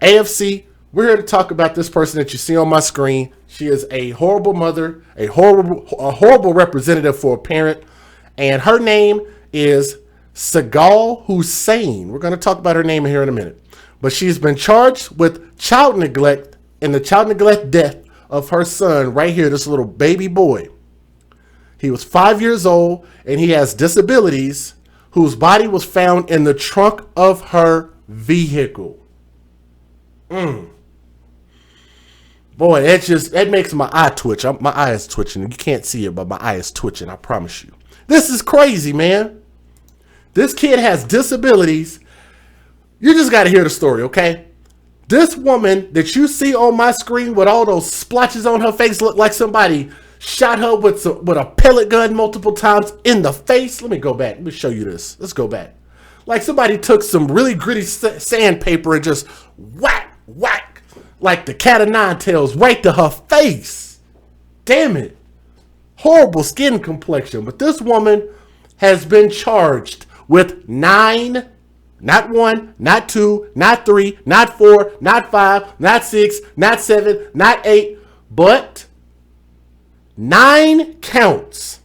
AFC, we're here to talk about this person that you see on my screen. She is a horrible mother, a horrible representative for a parent, and her name is Segal Hussein. We're going to talk about her name here in a minute. But she's been charged with child neglect and the child neglect death of her son right here, this little baby boy. He was 5 years old and he has disabilities, whose body was found in the trunk of her vehicle. Boy, that makes my eye twitch. My eye is twitching. You can't see it, but my eye is twitching. I promise you. This is crazy, man. This kid has disabilities. You just got to hear the story, okay? This woman that you see on my screen with all those splotches on her face look like somebody shot her with a pellet gun multiple times in the face. Let me go back. Let me show you this. Let's go back. Like somebody took some really gritty sandpaper and just whack, whack, like the cat of nine tails right to her face. Damn it. Horrible skin complexion. But this woman has been charged with 9, not 1, not 2, not 3, not 4, not 5, not 6, not 7, not 8, but 9 counts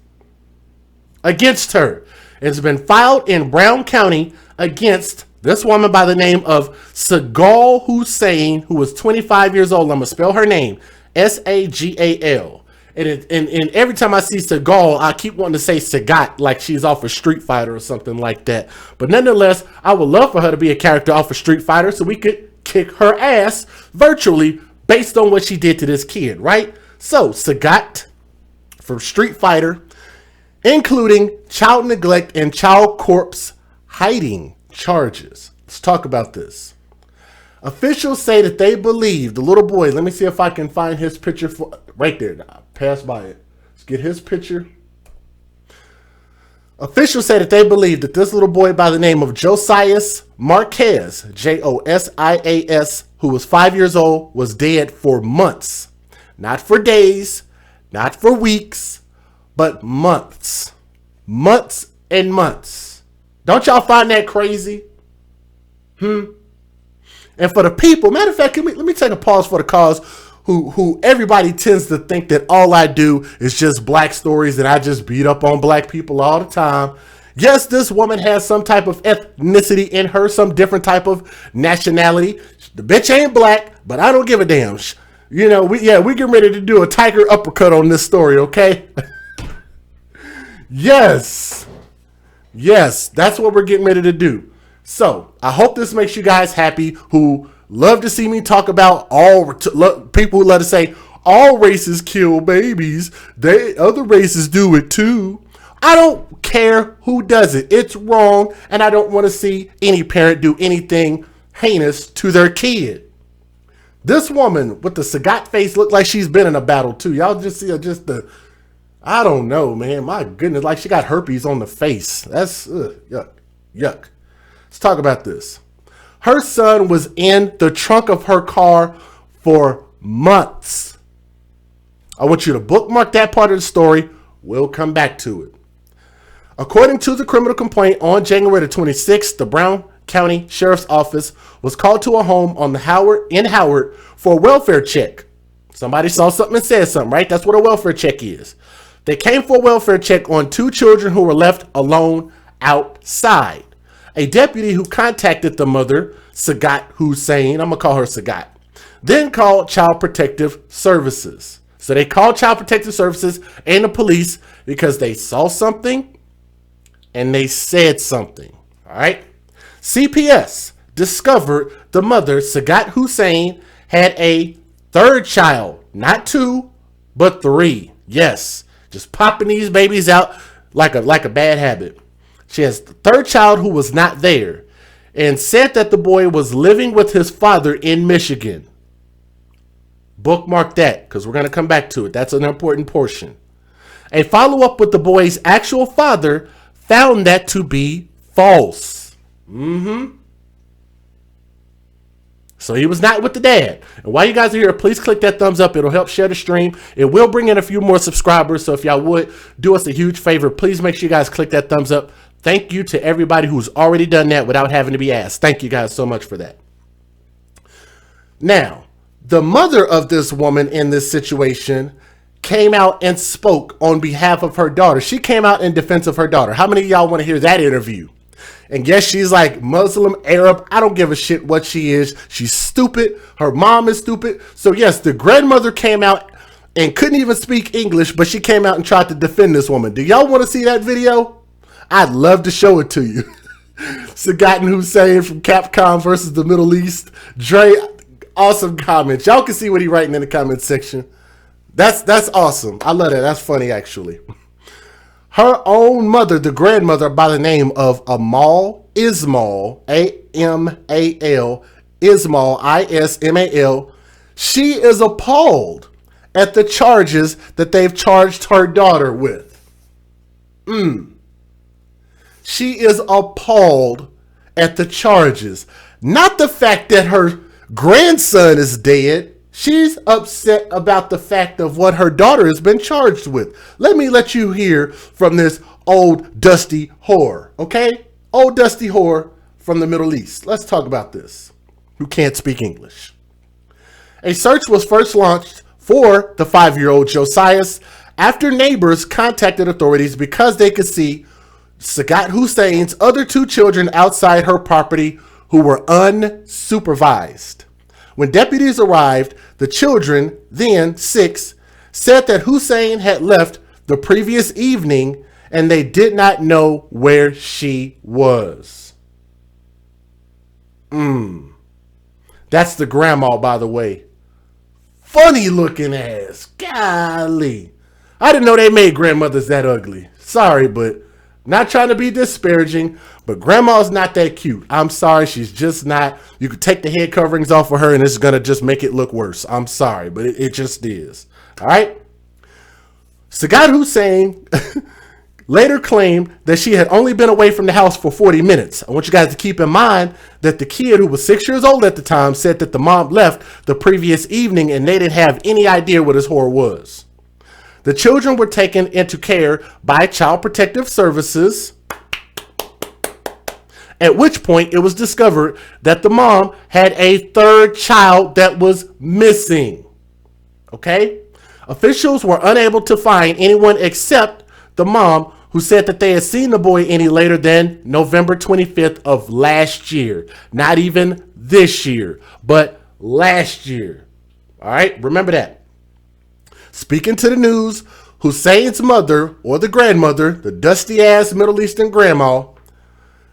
against her. It's been filed in Brown County against this woman by the name of Segal Hussein, who was 25 years old. I'm going to spell her name, Sagal. And every time I see Segal, I keep wanting to say Sagat, like she's off of Street Fighter or something like that. But nonetheless, I would love for her to be a character off of Street Fighter so we could kick her ass virtually based on what she did to this kid, right? So, Sagat from Street Fighter, including child neglect and child corpse hiding charges. Let's talk about this. Officials say that they believe the little boy, let me see if I can find his picture right there. Pass by it. Let's get his picture. Officials say that they believe that this little boy by the name of Josias Marquez, Josias, who was 5 years old, was dead for months. Not for days, not for weeks, but months. Months and months. Don't y'all find that crazy? And for the people, matter of fact, let me take a pause for the cause who everybody tends to think that all I do is just black stories and I just beat up on black people all the time. Yes, this woman has some type of ethnicity in her, some different type of nationality. The bitch ain't black, but I don't give a damn. You know, we getting ready to do a tiger uppercut on this story, okay? Yes, that's what we're getting ready to do. So, I hope this makes you guys happy who love to see me talk about people who love to say all races kill babies. Other races do it too. I don't care who does it. It's wrong, and I don't want to see any parent do anything heinous to their kid. This woman with the Sagat face looked like she's been in a battle too. Y'all just see her I don't know, man. My goodness, like she got herpes on the face. That's yuck. Let's talk about this. Her son was in the trunk of her car for months. I want you to bookmark that part of the story. We'll come back to it. According to the criminal complaint, on January the 26th, the Brown County Sheriff's Office was called to a home on Howard for a welfare check. Somebody saw something and said something, right? That's what a welfare check is. They came for a welfare check on 2 children who were left alone outside. A deputy who contacted the mother, Sagat Hussein, I'm going to call her Sagat, then called Child Protective Services. So they called Child Protective Services and the police because they saw something and they said something. All right. CPS discovered the mother, Sagat Hussein, had a 3rd child, not 2, but 3. Yes, just popping these babies out like a bad habit. She has the 3rd child who was not there and said that the boy was living with his father in Michigan. Bookmark that because we're going to come back to it. That's an important portion. A follow-up with the boy's actual father found that to be false. So he was not with the dad. And while you guys are here, please click that thumbs up. It'll help share the stream. It will bring in a few more subscribers. So if y'all would do us a huge favor, please make sure you guys click that thumbs up. Thank you to everybody who's already done that without having to be asked. Thank you guys so much for that. Now, the mother of this woman in this situation came out and spoke on behalf of her daughter. She came out in defense of her daughter. How many of y'all want to hear that interview? And yes, she's like Muslim, Arab. I don't give a shit what she is. She's stupid. Her mom is stupid. So yes, the grandmother came out and couldn't even speak English, but she came out and tried to defend this woman. Do y'all want to see that video? I'd love to show it to you. Sagat Hussein from Capcom versus the Middle East. Dre, awesome comments. Y'all can see what he's writing in the comment section. That's awesome. I love that. That's funny, actually. Her own mother, the grandmother by the name of Ismail, A-M-A-L, Ismail, I-S-M-A-L, she is appalled at the charges that they've charged her daughter with. She is appalled at the charges. Not the fact that her grandson is dead. She's upset about the fact of what her daughter has been charged with. Let me let you hear from this old dusty whore, okay? Old dusty whore from the Middle East. Let's talk about this. Who can't speak English. A search was first launched for the 5-year-old Josias after neighbors contacted authorities because they could see Sagat Hussein's other 2 children outside her property who were unsupervised. When deputies arrived, the children, then 6, said that Hussein had left the previous evening and they did not know where she was. That's the grandma, by the way. Funny looking ass. Golly. I didn't know they made grandmothers that ugly. Sorry, but not trying to be disparaging, but grandma's not that cute. I'm sorry, she's just not. You could take the head coverings off of her and it's going to just make it look worse. I'm sorry, but it just is. All right? Sagat Hussein later claimed that she had only been away from the house for 40 minutes. I want you guys to keep in mind that the kid, who was 6 years old at the time, said that the mom left the previous evening and they didn't have any idea what his whore was. The children were taken into care by Child Protective Services, at which point it was discovered that the mom had a 3rd child that was missing. Okay? Officials were unable to find anyone except the mom, who said that they had seen the boy any later than November 25th of last year. Not even this year, but last year. All right? Remember that. Speaking to the news, Hussein's mother, or the grandmother, the dusty-ass Middle Eastern grandma,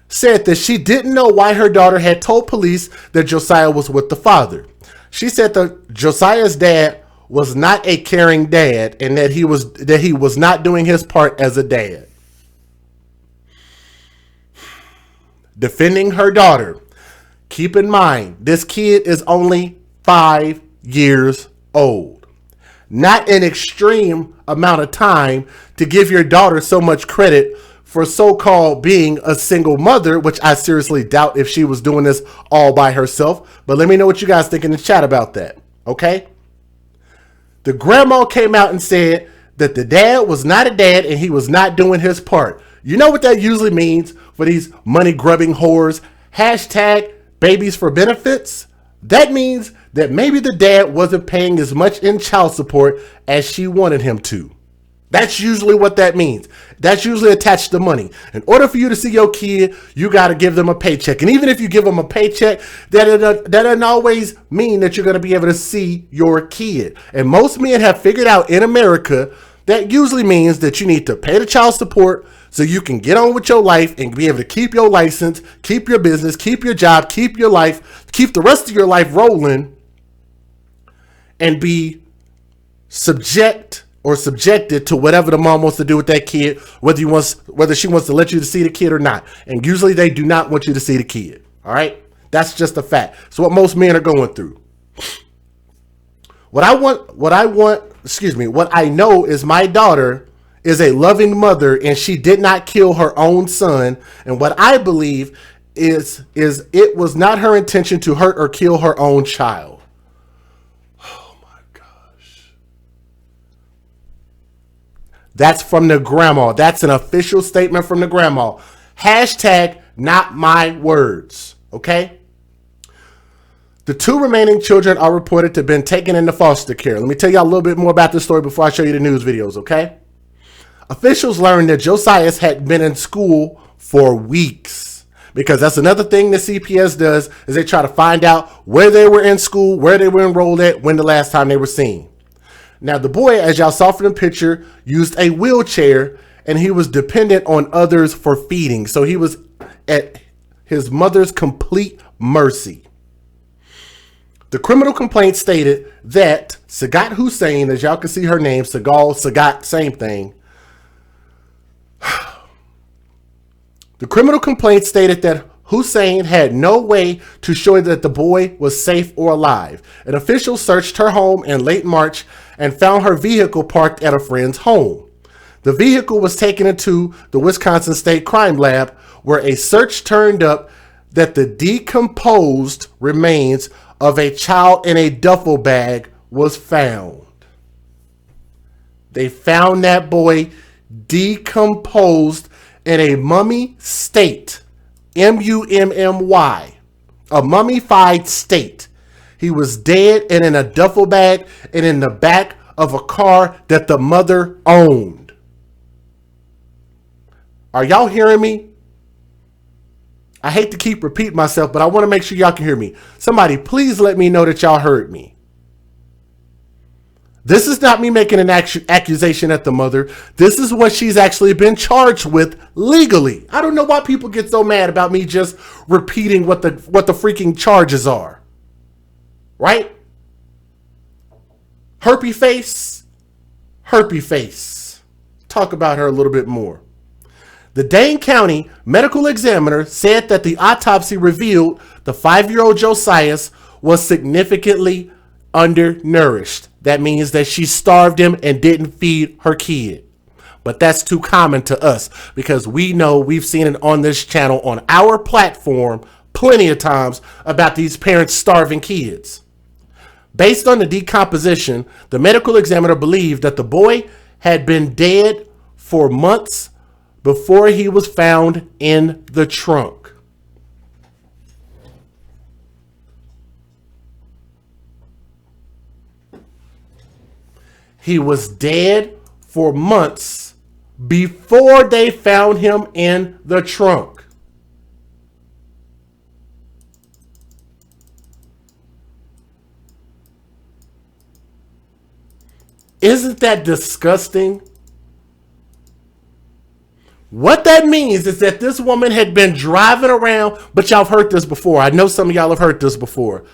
said that she didn't know why her daughter had told police that Josiah was with the father. She said that Josiah's dad was not a caring dad and that he was not doing his part as a dad. Defending her daughter. Keep in mind, this kid is only 5 years old. Not an extreme amount of time to give your daughter so much credit for so-called being a single mother, which I seriously doubt if she was doing this all by herself. But let me know what you guys think in the chat about that, okay? The grandma came out and said that the dad was not a dad and he was not doing his part. You know what that usually means for these money-grubbing whores? Hashtag babies for benefits. That means that maybe the dad wasn't paying as much in child support as she wanted him to. That's usually what that means. That's usually attached to money. In order for you to see your kid, you got to give them a paycheck. And even if you give them a paycheck, that doesn't always mean that you're going to be able to see your kid. And most men have figured out in America that usually means that you need to pay the child support so you can get on with your life and be able to keep your license, keep your business, keep your job, keep your life, keep the rest of your life rolling, and be subjected to whatever the mom wants to do with that kid, whether she wants to let you to see the kid or not. And usually they do not want you to see the kid. All right? That's just a fact. It's what most men are going through. What I know is my daughter is a loving mother and she did not kill her own son. And what I believe is it was not her intention to hurt or kill her own child. Oh my gosh. That's from the grandma. That's an official statement from the grandma. Hashtag not my words. Okay? The 2 remaining children are reported to have been taken into foster care. Let me tell you a little bit more about this story before I show you the news videos, okay? Officials learned that Josias had been in school for weeks, because that's another thing the CPS does, is they try to find out where they were in school, where they were enrolled at, when the last time they were seen. Now, the boy, as y'all saw from the picture, used a wheelchair, and he was dependent on others for feeding. So he was at his mother's complete mercy. The criminal complaint stated that Sagat Hussein, as y'all can see her name, Sagat, same thing. The criminal complaint stated that Hussein had no way to show that the boy was safe or alive. An official searched her home in late March and found her vehicle parked at a friend's home. The vehicle was taken into the Wisconsin State Crime Lab, where a search turned up that the decomposed remains of a child in a duffel bag was found. They found that boy decomposed in a mummy state, M-U-M-M-Y, a mummified state. He was dead and in a duffel bag and in the back of a car that the mother owned. Are y'all hearing me? I hate to keep repeating myself, but I want to make sure y'all can hear me. Somebody, please let me know that y'all heard me. This is not me making an accusation at the mother. This is what she's actually been charged with legally. I don't know why people get so mad about me just repeating what the freaking charges are. Right? Herpy face. Herpy face. Talk about her a little bit more. The Dane County medical examiner said that the autopsy revealed the 5-year-old Josias was significantly undernourished. That means that she starved him and didn't feed her kid. But that's too common to us, because we know, we've seen it on this channel, on our platform, plenty of times about these parents starving kids. Based on the decomposition, the medical examiner believed that the boy had been dead for months before he was found in the trunk. He was dead for months before they found him in the trunk. Isn't that disgusting? What that means is that this woman had been driving around, but y'all have heard this before. I know some of y'all have heard this before.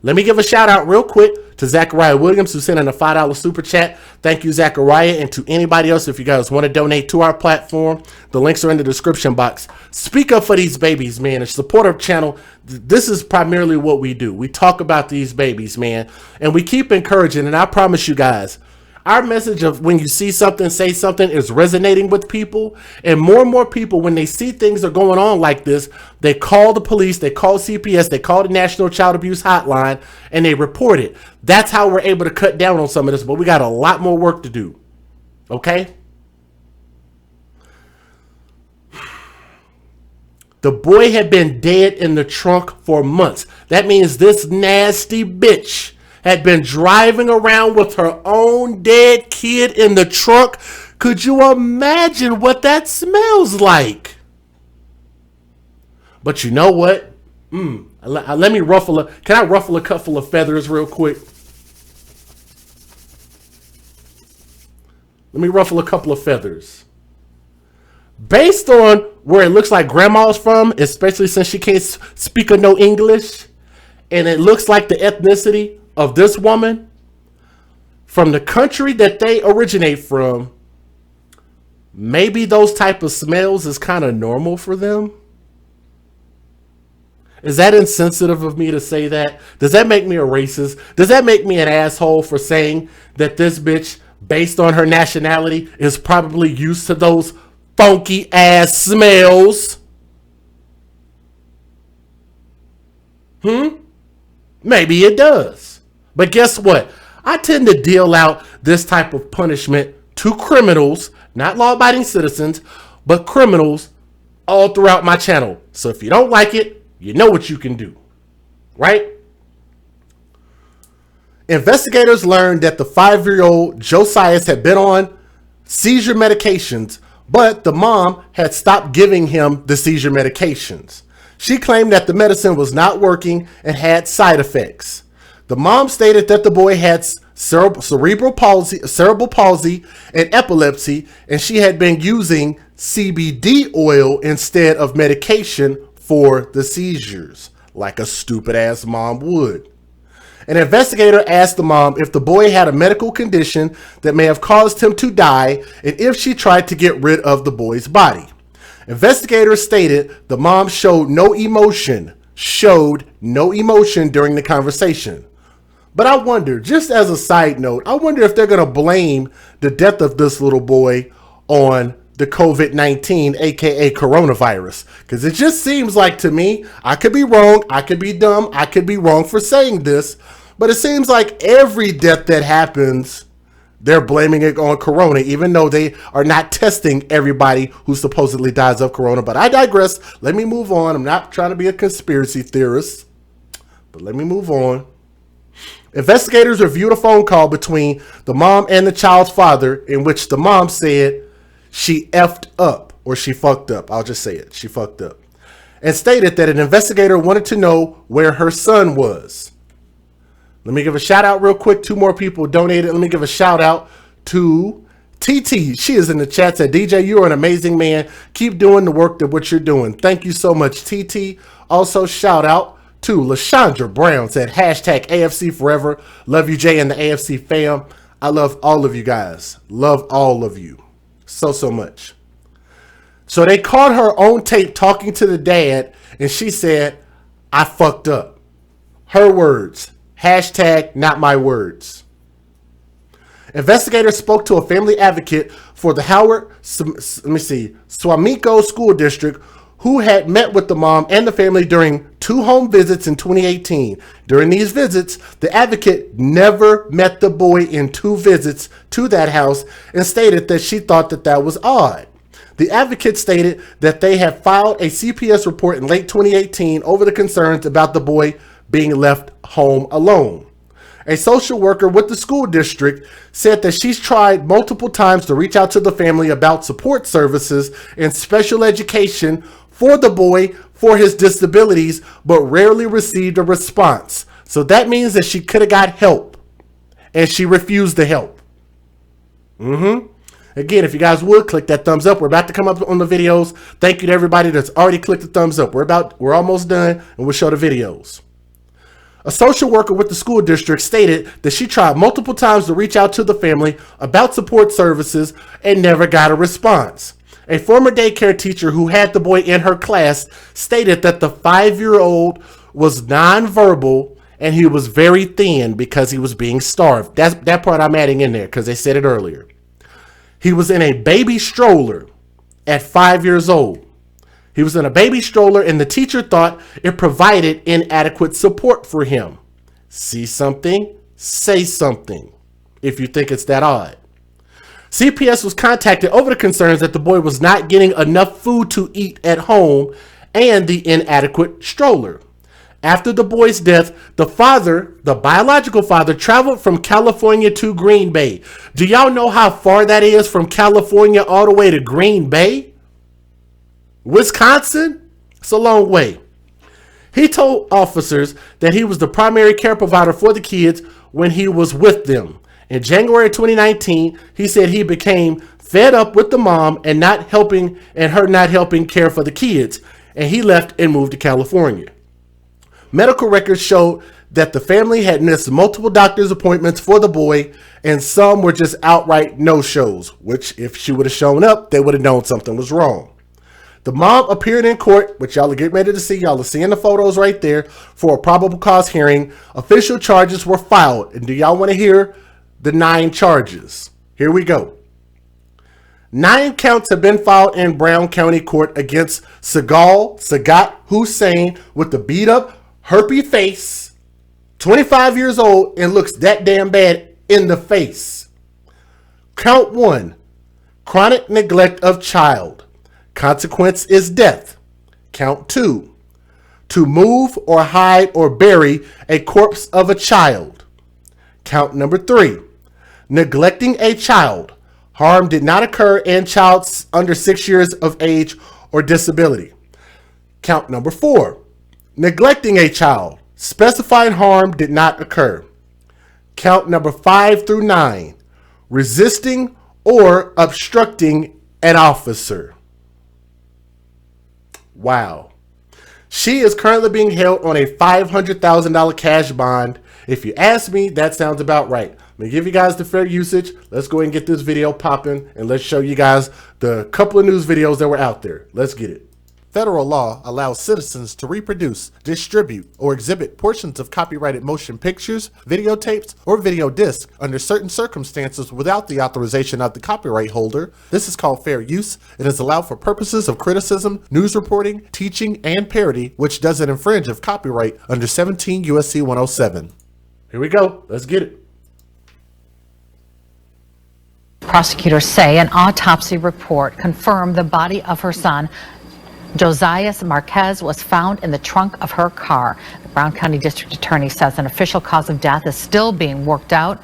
Let me give a shout out real quick to Zachariah Williams, who sent in a $5 super chat. Thank you, Zachariah. And to anybody else, if you guys want to donate to our platform, the links are in the description box. Speak up for these babies, man, and support our channel. This is primarily what we do. We talk about these babies, man, and we keep encouraging. And I promise you guys, our message of when you see something, say something is resonating with people. And more people, when they see things are going on like this, they call the police, they call CPS, they call the National Child Abuse Hotline, and they report it. That's how we're able to cut down on some of this, but we got a lot more work to do. Okay? The boy had been dead in the trunk for months. That means this nasty bitch had been driving around with her own dead kid in the trunk. Could you imagine what that smells like? But you know what? Let me ruffle can I ruffle a couple of feathers real quick? Let me ruffle a couple of feathers. Based on where it looks like grandma's from, especially since she can't speak no English, and it looks like the ethnicity of this woman, from the country that they originate from, maybe those type of smells is kind of normal for them. Is that insensitive of me to say that? Does that make me a racist? Does that make me an asshole for saying that this bitch, based on her nationality, is probably used to those funky ass smells? Maybe it does. But guess what? I tend to deal out this type of punishment to criminals, not law-abiding citizens, but criminals all throughout my channel. So if you don't like it, you know what you can do, right? Investigators learned that the 5-year-old Josias had been on seizure medications, but the mom had stopped giving him the seizure medications. She claimed that the medicine was not working and had side effects. The mom stated that the boy had cerebral palsy and epilepsy, and she had been using CBD oil instead of medication for the seizures, like a stupid ass mom would. An investigator asked the mom if the boy had a medical condition that may have caused him to die and if she tried to get rid of the boy's body. Investigators stated the mom showed no emotion during the conversation. But I wonder, just as a side note, I wonder if they're going to blame the death of this little boy on the COVID-19, aka coronavirus. Because it just seems like to me, I could be wrong, I could be dumb, I could be wrong for saying this, but it seems like every death that happens, they're blaming it on corona, even though they are not testing everybody who supposedly dies of corona. But I digress. Let me move on. I'm not trying to be a conspiracy theorist, but let me move on. Investigators reviewed a phone call between the mom and the child's father in which the mom said she effed up, or she fucked up. I'll just say it. She fucked up. And stated that an investigator wanted to know where her son was. Let me give a shout out real quick. 2 more people donated. Let me give a shout out to TT. She is in the chat. Said, DJ, you're an amazing man. Keep doing the work that what you're doing. Thank you so much, TT. Also, shout out to LaShondra Brown. Said, hashtag AFC forever. Love you, Jay, and the AFC fam. I love all of you guys. Love all of you so much. So they caught her on tape talking to the dad, and she said, I fucked up. Her words. Hashtag not my words. Investigators spoke to a family advocate for the Howard-Suamico school district who had met with the mom and the family during 2 home visits in 2018. During these visits, the advocate never met the boy in 2 visits to that house and stated that she thought that was odd. The advocate stated that they had filed a CPS report in late 2018 over the concerns about the boy being left home alone. A social worker with the school district said that she's tried multiple times to reach out to the family about support services and special education for the boy for his disabilities, but rarely received a response. So that means that she could have got help, and she refused the help. Again, if you guys would click that thumbs up, we're about to come up on the videos. Thank you to everybody that's already clicked the thumbs up. We're almost done, and we'll show the videos. A social worker with the school district stated that she tried multiple times to reach out to the family about support services and never got a response. A former daycare teacher who had the boy in her class stated that the 5-year-old was nonverbal and he was very thin because he was being starved. That part I'm adding in there because they said it earlier. He was in a baby stroller at 5 years old. He was in a baby stroller, and the teacher thought it provided inadequate support for him. See something? Say something, if you think it's that odd. CPS was contacted over the concerns that the boy was not getting enough food to eat at home and the inadequate stroller. After the boy's death, the biological father, traveled from California to Green Bay. Do y'all know how far that is from California all the way to Green Bay? Wisconsin? It's a long way. He told officers that he was the primary care provider for the kids when he was with them. In January 2019, he said he became fed up with the mom and her not helping care for the kids, and he left and moved to California. Medical records showed that the family had missed multiple doctor's appointments for the boy, and some were just outright no-shows, which if she would have shown up, they would have known something was wrong. The mom appeared in court, which y'all are getting ready to see. Y'all are seeing the photos right there, for a probable cause hearing. Official charges were filed. And do y'all want to hear the 9 charges? Here we go. 9 counts have been filed in Brown County Court against Sagat Hussein with the beat up, herpy face, 25 years old, and looks that damn bad in the face. Count 1, chronic neglect of child. Consequence is death. Count 2, to move or hide or bury a corpse of a child. Count number 3, neglecting a child. Harm did not occur in child under 6 years of age or disability. Count number 4, neglecting a child. Specified harm did not occur. Count number 5 through 9, resisting or obstructing an officer. Wow. She is currently being held on a $500,000 cash bond. If you ask me, that sounds about right. Let me give you guys the fair usage. Let's go ahead and get this video popping, and let's show you guys the couple of news videos that were out there. Let's get it. Federal law allows citizens to reproduce, distribute, or exhibit portions of copyrighted motion pictures, videotapes, or video discs under certain circumstances without the authorization of the copyright holder. This is called fair use. It is allowed for purposes of criticism, news reporting, teaching, and parody, which doesn't infringe of copyright under 17 U.S.C. 107. Here we go. Let's get it. Prosecutors say an autopsy report confirmed the body of her son, Josias Marquez, was found in the trunk of her car. The Brown County District Attorney says an official cause of death is still being worked out.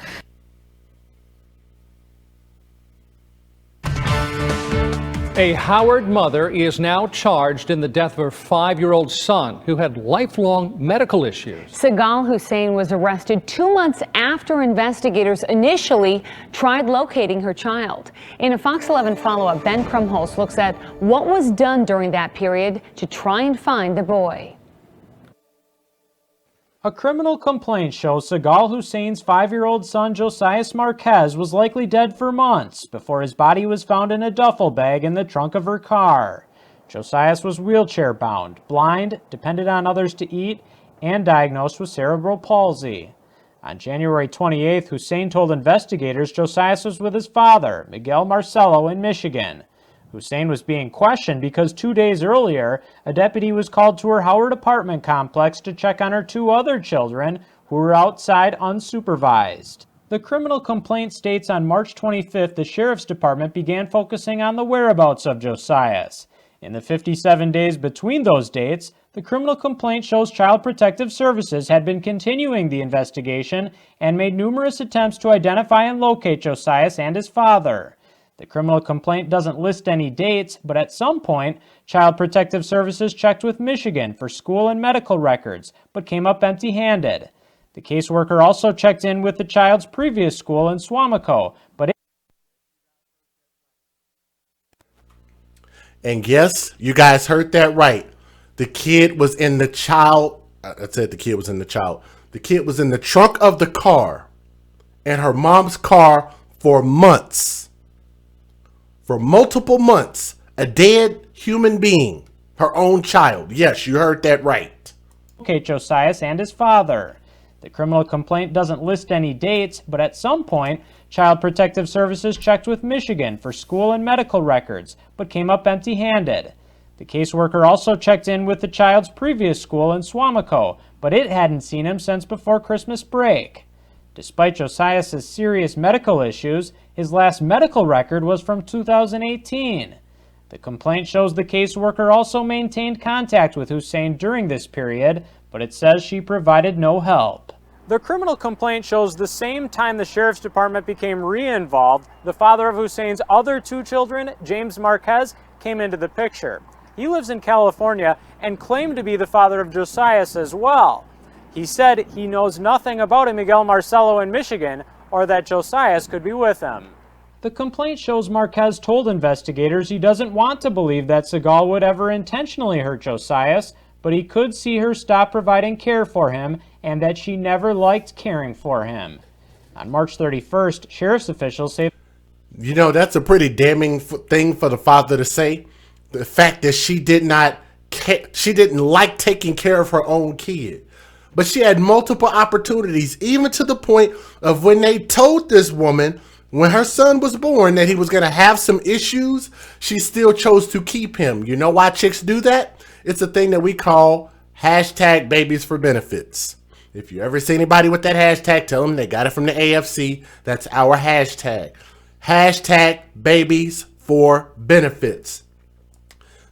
A Howard mother is now charged in the death of her 5-year-old son who had lifelong medical issues. Segal Hussein was arrested 2 months after investigators initially tried locating her child. In a Fox 11 follow-up, Ben Krumholz looks at what was done during that period to try and find the boy. A criminal complaint shows Segal Hussein's 5-year-old son Josias Marquez was likely dead for months before his body was found in a duffel bag in the trunk of her car. Josias was wheelchair-bound, blind, depended on others to eat, and diagnosed with cerebral palsy. On January 28th, Hussein told investigators Josias was with his father, Miguel Marcelo, in Michigan. Hussein was being questioned because 2 days earlier, a deputy was called to her Howard apartment complex to check on her 2 other children who were outside unsupervised. The criminal complaint states on March 25th, the Sheriff's Department began focusing on the whereabouts of Josias. In the 57 days between those dates, the criminal complaint shows Child Protective Services had been continuing the investigation and made numerous attempts to identify and locate Josias and his father. The criminal complaint doesn't list any dates, but at some point, Child Protective Services checked with Michigan for school and medical records, but came up empty-handed. The caseworker also checked in with the child's previous school in Suamico, but And yes, you guys heard that right. The kid was in the child. I said the kid was in the child. The kid was in the trunk of the car, in her mom's car for months. For multiple months, a dead human being, her own child. Yes, you heard that right. locate Josias and his father. The criminal complaint doesn't list any dates, but at some point, Child Protective Services checked with Michigan for school and medical records, but came up empty-handed. The caseworker also checked in with the child's previous school in Suamico, but it hadn't seen him since before Christmas break. Despite Josias' serious medical issues, his last medical record was from 2018. The complaint shows the caseworker also maintained contact with Hussein during this period, but it says she provided no help. The criminal complaint shows the same time the Sheriff's Department became re-involved, the father of Hussein's other 2 children, James Marquez, came into the picture. He lives in California and claimed to be the father of Josias as well. He said he knows nothing about a Miguel Marcelo in Michigan or that Josias could be with him. The complaint shows Marquez told investigators he doesn't want to believe that Segal would ever intentionally hurt Josias, but he could see her stop providing care for him and that she never liked caring for him. On March 31st, sheriff's officials say, you know, that's a pretty damning thing for the father to say. The fact that she didn't like taking care of her own kid. But she had multiple opportunities, even to the point of when they told this woman, when her son was born, that he was going to have some issues, she still chose to keep him. You know why chicks do that? It's a thing that we call hashtag babies for benefits. If you ever see anybody with that hashtag, tell them they got it from the AFC. That's our hashtag. Hashtag babies for benefits.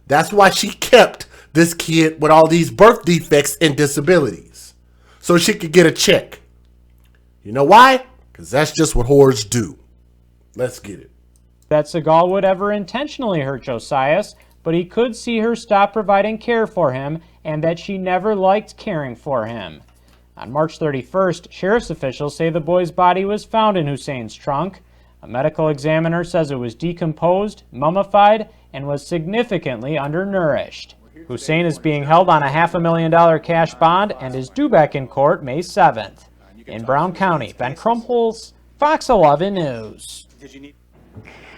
That's why she kept this kid with all these birth defects and disabilities, so she could get a check. You know why? Because that's just what whores do. Let's get it. That Segal would ever intentionally hurt Josias, but he could see her stop providing care for him and that she never liked caring for him. On March 31st, sheriff's officials say the boy's body was found in Hussein's trunk. A medical examiner says it was decomposed, mummified, and was significantly undernourished. Hussein is being held on a $500,000 cash bond and is due back in court May 7th. In Brown County, Ben Krumholz, Fox 11 News.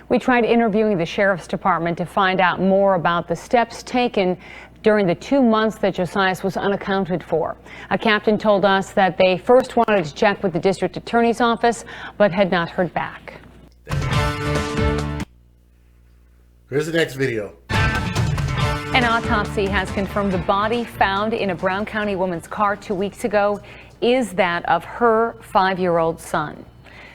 We tried interviewing the sheriff's department to find out more about the steps taken during the 2 months that Josias was unaccounted for. A captain told us that they first wanted to check with the district attorney's office, but had not heard back. Here's the next video. An autopsy has confirmed the body found in a Brown County woman's car 2 weeks ago is that of her 5-year-old son.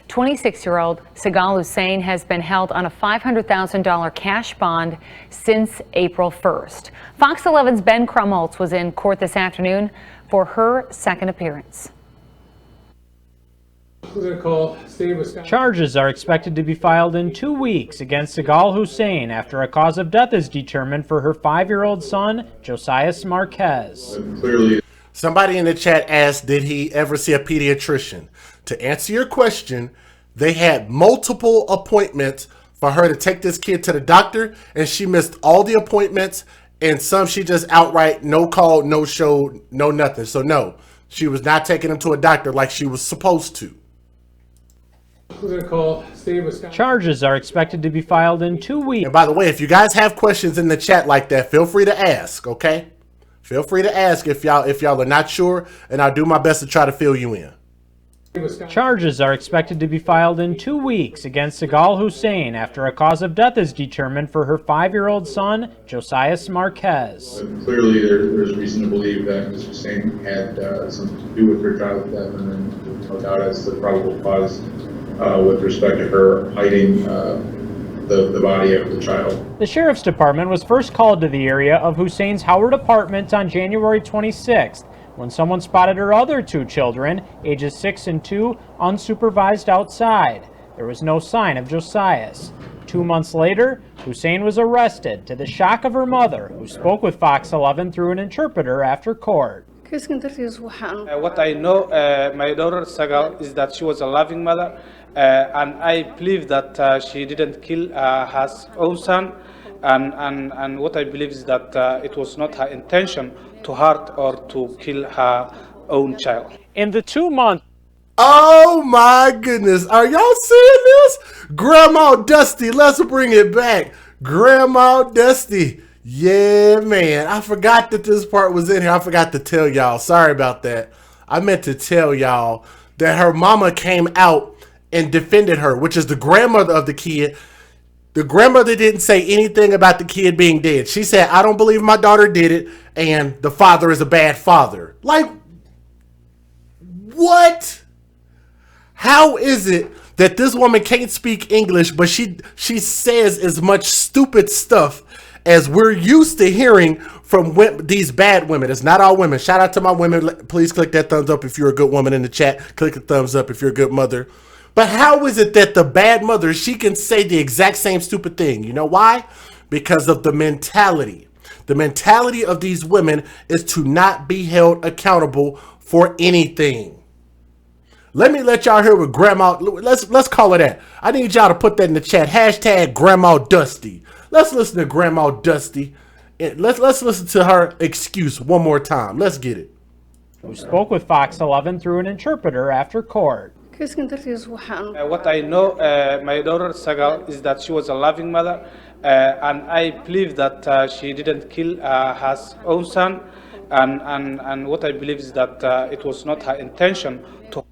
26-year-old Segal Hussein has been held on a $500,000 cash bond since April 1st. Fox 11's Ben Krumholz was in court this afternoon for her second appearance. Charges are expected to be filed in 2 weeks against Segal Hussein after a cause of death is determined for her 5-year-old son, Josias Marquez. Somebody in the chat asked, did he ever see a pediatrician? To answer your question, they had multiple appointments for her to take this kid to the doctor, and she missed all the appointments, and some she just outright no call, no show, no nothing. So no, she was not taking him to a doctor like she was supposed to. Charges are expected to be filed in 2 weeks. And by the way, if you guys have questions in the chat like that, feel free to ask, okay? Feel free to ask if y'all are not sure, and I'll do my best to try to fill you in. Charges are expected to be filed in 2 weeks against Segal Hussein after a cause of death is determined for her 5-year-old son, Josias Marquez. Clearly, there's reason to believe that Ms. Hussein had something to do with her child's death, and then no doubt as the probable cause with respect to her hiding the body of the child. The sheriff's department was first called to the area of Hussein's Howard apartment on January 26th. When someone spotted her other 2 children, ages 6 and 2, unsupervised outside. There was no sign of Josias. 2 months later, Hussein was arrested, to the shock of her mother, who spoke with Fox 11 through an interpreter after court. What I know, my daughter Segal, is that she was a loving mother, and I believe that she didn't kill her own son, and what I believe is that it was not her intention to hurt or to kill her own child. In the 2 months. Oh my goodness. Are y'all seeing this? Grandma Dusty, let's bring it back. Grandma Dusty. Yeah, man. I forgot that this part was in here. I forgot to tell y'all. Sorry about that. I meant to tell y'all that her mama came out and defended her, which is the grandmother of the kid. The grandmother didn't say anything about the kid being dead. She said, I don't believe my daughter did it, and the father is a bad father. Like, what? How is it that this woman can't speak English, but she says as much stupid stuff as we're used to hearing from these bad women? It's not all women. Shout out to my women. Please click that thumbs up if you're a good woman in the chat. Click the thumbs up if you're a good mother. But how is it that the bad mother, she can say the exact same stupid thing? You know why? Because of the mentality. The mentality of these women is to not be held accountable for anything. Let me let y'all hear what Grandma, let's call it that. I need y'all to put that in the chat. Hashtag Grandma Dusty. Let's listen to Grandma Dusty. Let's listen to her excuse one more time. Let's get it. Who spoke with Fox 11 through an interpreter after court. What I know, my daughter Segal, is that she was a loving mother, and I believe that she didn't kill her own son, and what I believe is that it was not her intention to.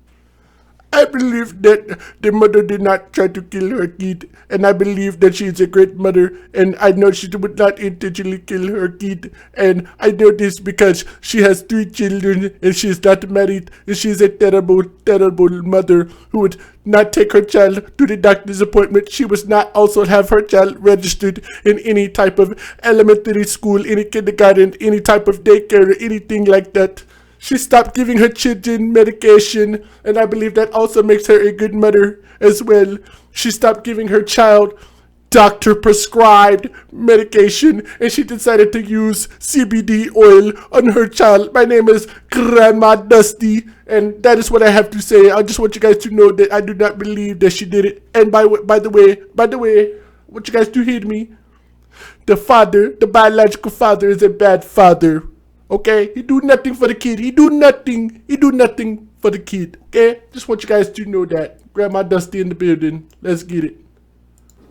I believe that the mother did not try to kill her kid, and I believe that she is a great mother, and I know she would not intentionally kill her kid, and I know this because she has 3 children, and she is not married, and she is a terrible, terrible mother who would not take her child to the doctor's appointment. She would not also have her child registered in any type of elementary school, any kindergarten, any type of daycare, or anything like that. She stopped giving her children medication, and I believe that also makes her a good mother as well. She stopped giving her child doctor prescribed medication, and she decided to use CBD oil on her child. My name is Grandma Dusty, and that is what I have to say. I just want you guys to know that I do not believe that she did it. And by the way, I want you guys to hear me. The father, the biological father, is a bad father. Okay? He do nothing for the kid. He do nothing for the kid. Okay? Just want you guys to know that. Grandma Dusty in the building. Let's get it.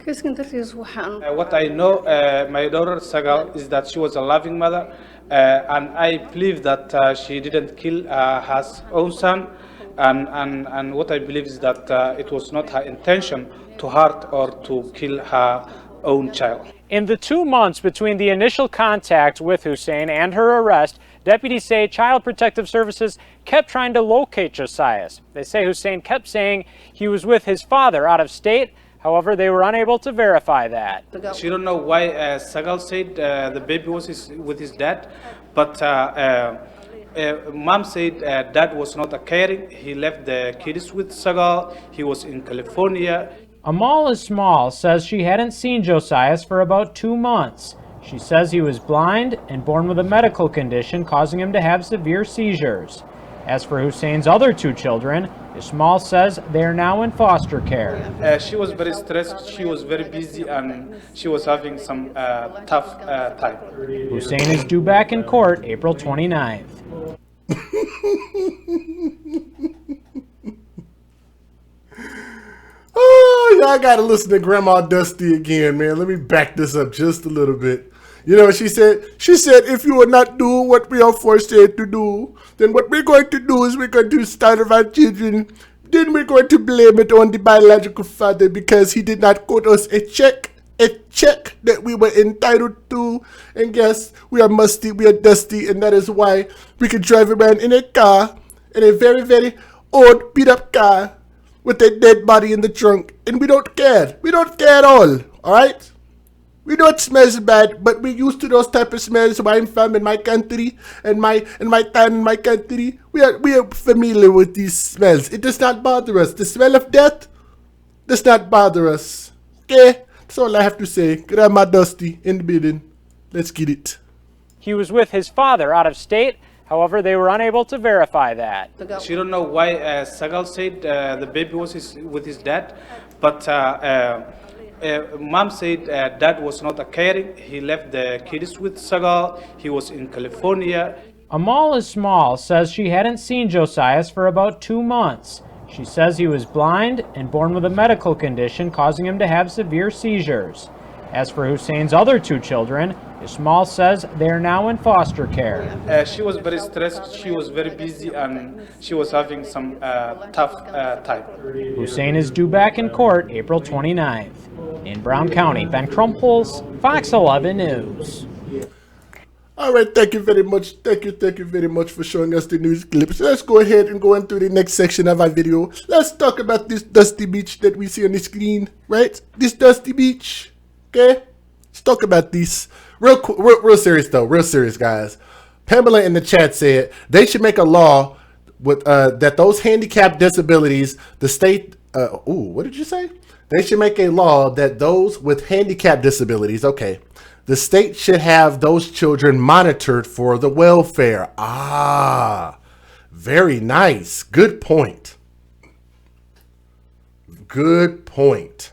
What I know, my daughter Sagal, is that she was a loving mother, and I believe that she didn't kill her own son, and what I believe is that it was not her intention to hurt or to kill her own child. In the 2 months between the initial contact with Hussein and her arrest, deputies say Child Protective Services kept trying to locate Josias. They say Hussein kept saying he was with his father out of state. However, they were unable to verify that. She don't know why Sagal said the baby was with his dad, but mom said dad was not caring. He left the kids with Sagal. He was in California. Amal Ismail says she hadn't seen Josias for about 2 months. She says he was blind and born with a medical condition causing him to have severe seizures. As for Hussein's other 2 children, Ismail says they are now in foster care. She was very stressed, she was very busy, and she was having some tough time. Hussein is due back in court April 29th. Oh, y'all gotta listen to Grandma Dusty again, man. Let me back this up just a little bit. You know what she said? She said, if you will not do what we are forced to do, then what we're going to do is we're going to starve our children. Then we're going to blame it on the biological father because he did not quote us a check that we were entitled to. And guess we are musty, we are dusty, and that is why we can drive around in a car, in a very, very old, beat up car with a dead body in the trunk, and we don't care. We don't care at all right? We know it smells bad, but we're used to those type of smells where I'm from in my country, and my time in my country. We are familiar with these smells. It does not bother us. The smell of death does not bother us. Okay? That's all I have to say. Grandma Dusty in the building. Let's get it. He was with his father out of state. However, they were unable to verify that. She don't know why Sagal said the baby was with his dad, but mom said dad was not caring. He left the kids with Sagal. He was in California. Amal Ismail says she hadn't seen Josias for about 2 months. She says he was blind and born with a medical condition causing him to have severe seizures. As for Hussein's other 2 children, Ismail says they are now in foster care. She was very stressed, she was very busy, and she was having some tough time. Hussein is due back in court April 29th. In Brown County, Ben Krumholz, Fox 11 News. All right, thank you very much. Thank you very much for showing us the news clips. Let's go ahead and go into the next section of our video. Let's talk about this dusty beach that we see on the screen, right? This dusty beach, okay? Let's talk about this. Real serious though, real serious, guys. Pamela in the chat said they should make a law with that those handicapped disabilities, the state, what did you say? They should make a law that those with handicapped disabilities, okay, the state should have those children monitored for the welfare. Ah, very nice. Good point. Good point.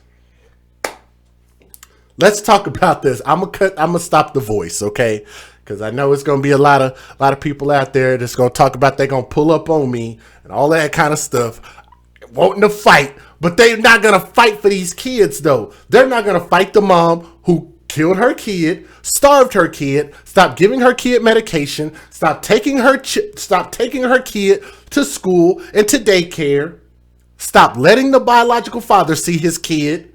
Let's talk about this. I'm gonna stop the voice, okay? Because I know it's gonna be a lot of people out there that's gonna talk about they're gonna pull up on me and all that kind of stuff, wanting to fight, but they're not gonna fight for these kids though. They're not gonna fight the mom who killed her kid, starved her kid, stopped giving her kid medication, stopped taking her kid to school and to daycare, stopped letting the biological father see his kid,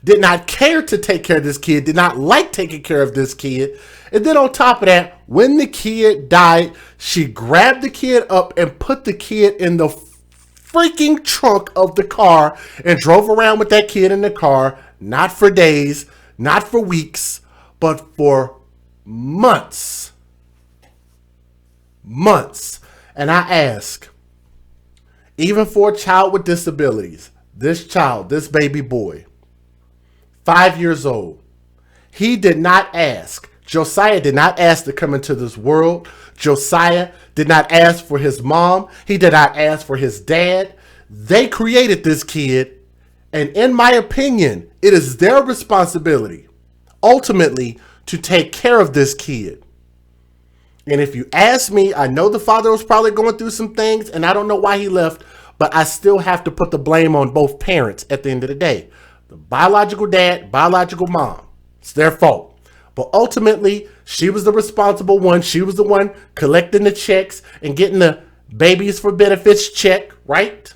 did not care to take care of this kid, did not like taking care of this kid. And then on top of that, when the kid died, she grabbed the kid up and put the kid in the freaking trunk of the car and drove around with that kid in the car, not for days, not for weeks, but for months. Months. And I ask, even for a child with disabilities, this child, this baby boy, 5 years old, he did not ask. Josiah did not ask to come into this world. Josiah did not ask for his mom. He did not ask for his dad. They created this kid. And in my opinion, it is their responsibility, ultimately, to take care of this kid. And if you ask me, I know the father was probably going through some things, and I don't know why he left, but I still have to put the blame on both parents at the end of the day. The biological dad, biological mom. It's their fault. But ultimately, she was the responsible one. She was the one collecting the checks and getting the babies for benefits check, right?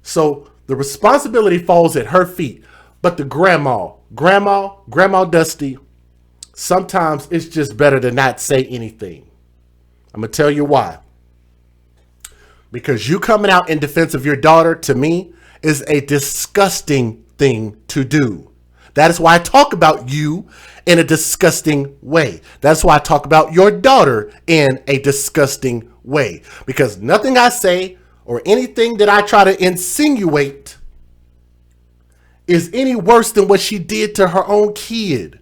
So the responsibility falls at her feet. But the grandma Dusty, sometimes it's just better to not say anything. I'm going to tell you why. Because you coming out in defense of your daughter, to me, is a disgusting thing to do. That is why I talk about you in a disgusting way. That's why I talk about your daughter in a disgusting way. Because nothing I say or anything that I try to insinuate is any worse than what she did to her own kid.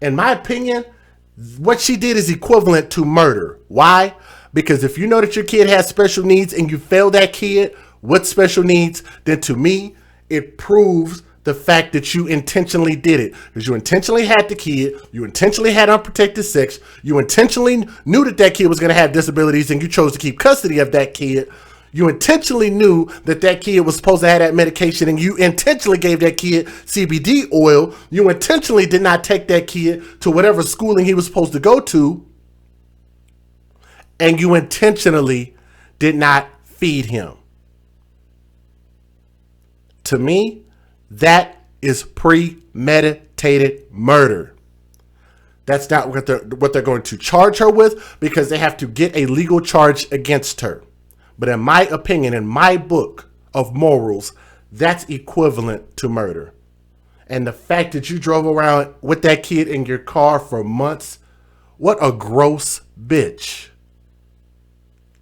In my opinion, what she did is equivalent to murder. Why? Because if you know that your kid has special needs and you fail that kid with special needs, then to me, it proves the fact that you intentionally did it. Because you intentionally had the kid, you intentionally had unprotected sex, you intentionally knew that that kid was going to have disabilities and you chose to keep custody of that kid. You intentionally knew that that kid was supposed to have that medication and you intentionally gave that kid CBD oil. You intentionally did not take that kid to whatever schooling he was supposed to go to. And you intentionally did not feed him. To me, that is premeditated murder. That's not what they're going to charge her with, because they have to get a legal charge against her. But in my opinion, in my book of morals, that's equivalent to murder. And the fact that you drove around with that kid in your car for months, what a gross bitch.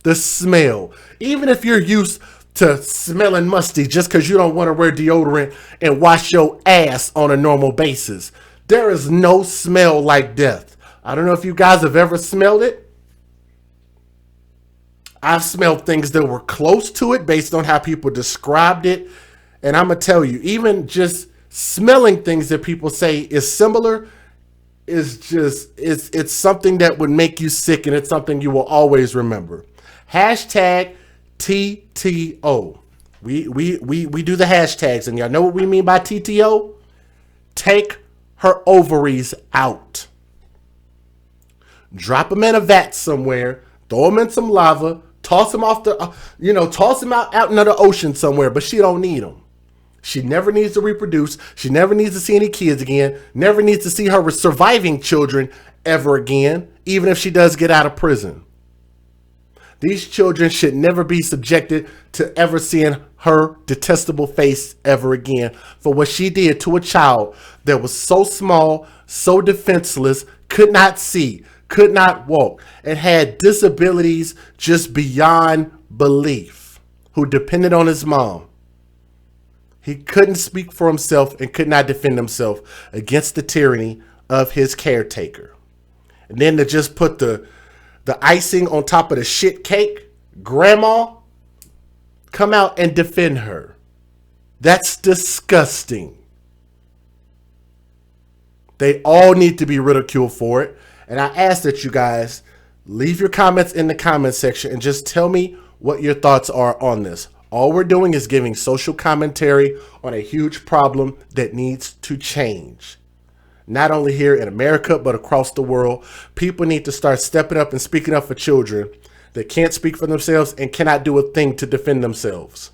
The smell, even if you're used to smelling musty just because you don't want to wear deodorant and wash your ass on a normal basis, there is no smell like death. I don't know if you guys have ever smelled it. I've smelled things that were close to it based on how people described it. And I'm going to tell you, even just smelling things that people say is similar is just, it's something that would make you sick, and it's something you will always remember. Hashtag TTO. We do the hashtags, and y'all know what we mean by TTO? Take her ovaries out. Drop them in a vat somewhere, throw them in some lava, toss them off the, toss them out into the ocean somewhere, but she don't need them. She never needs to reproduce. She never needs to see any kids again. Never needs to see her surviving children ever again, even if she does get out of prison. These children should never be subjected to ever seeing her detestable face ever again for what she did to a child that was so small, so defenseless, could not see, could not walk, and had disabilities just beyond belief, who depended on his mom. He couldn't speak for himself and could not defend himself against the tyranny of his caretaker. And then to just put the icing on top of the shit cake, grandma, come out and defend her. That's disgusting. They all need to be ridiculed for it. And I ask that you guys leave your comments in the comment section and just tell me what your thoughts are on this. All we're doing is giving social commentary on a huge problem that needs to change. Not only here in America, but across the world. People need to start stepping up and speaking up for children that can't speak for themselves and cannot do a thing to defend themselves.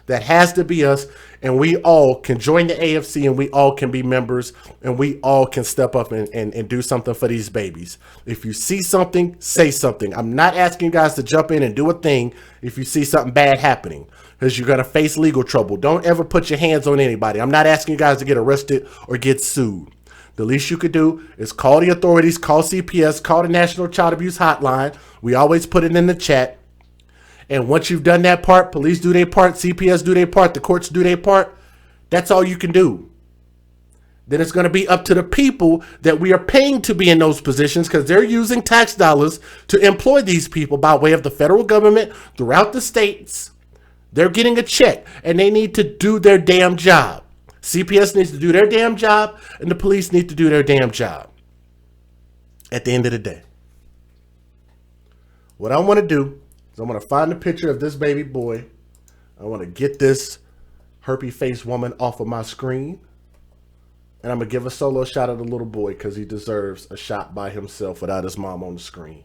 That has to be us, and we all can join the AFC, and we all can be members, and we all can step up and do something for these babies. If you see something, say something. I'm not asking you guys to jump in and do a thing if you see something bad happening, because you're going to face legal trouble. Don't ever put your hands on anybody. I'm not asking you guys to get arrested or get sued. The least you could do is call the authorities, call CPS, call the National Child Abuse Hotline. We always put it in the chat. And once you've done that part, police do their part, CPS do their part, the courts do their part. That's all you can do. Then it's going to be up to the people that we are paying to be in those positions, because they're using tax dollars to employ these people by way of the federal government throughout the states. They're getting a check and they need to do their damn job. CPS needs to do their damn job and the police need to do their damn job at the end of the day. What I want to do is I want to find a picture of this baby boy. I want to get this herpy faced woman off of my screen. And I'm going to give a solo shot at the little boy because he deserves a shot by himself without his mom on the screen.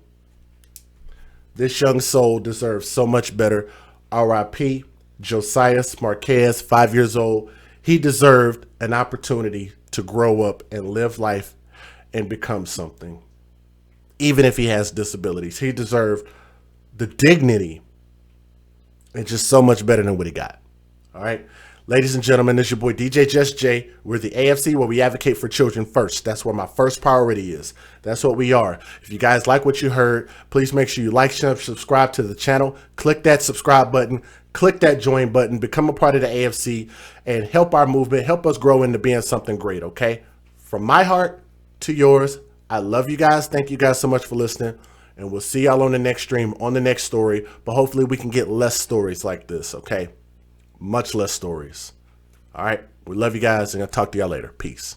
This young soul deserves so much better. R.I.P. Josias Marquez, 5 years old. He deserved an opportunity to grow up and live life and become something. Even if he has disabilities, he deserved the dignity and just so much better than what he got. All right. Ladies and gentlemen, this is your boy DJ Just J. We're the AFC, where we advocate for children first. That's where my first priority is. That's what we are. If you guys like what you heard, please make sure you like, share, subscribe to the channel. Click that subscribe button. Click that join button. Become a part of the AFC and help our movement. Help us grow into being something great, okay? From my heart to yours, I love you guys. Thank you guys so much for listening. And we'll see y'all on the next stream, on the next story. But hopefully we can get less stories like this, okay? Much less stories. All right. We love you guys, and I'll talk to y'all later. Peace.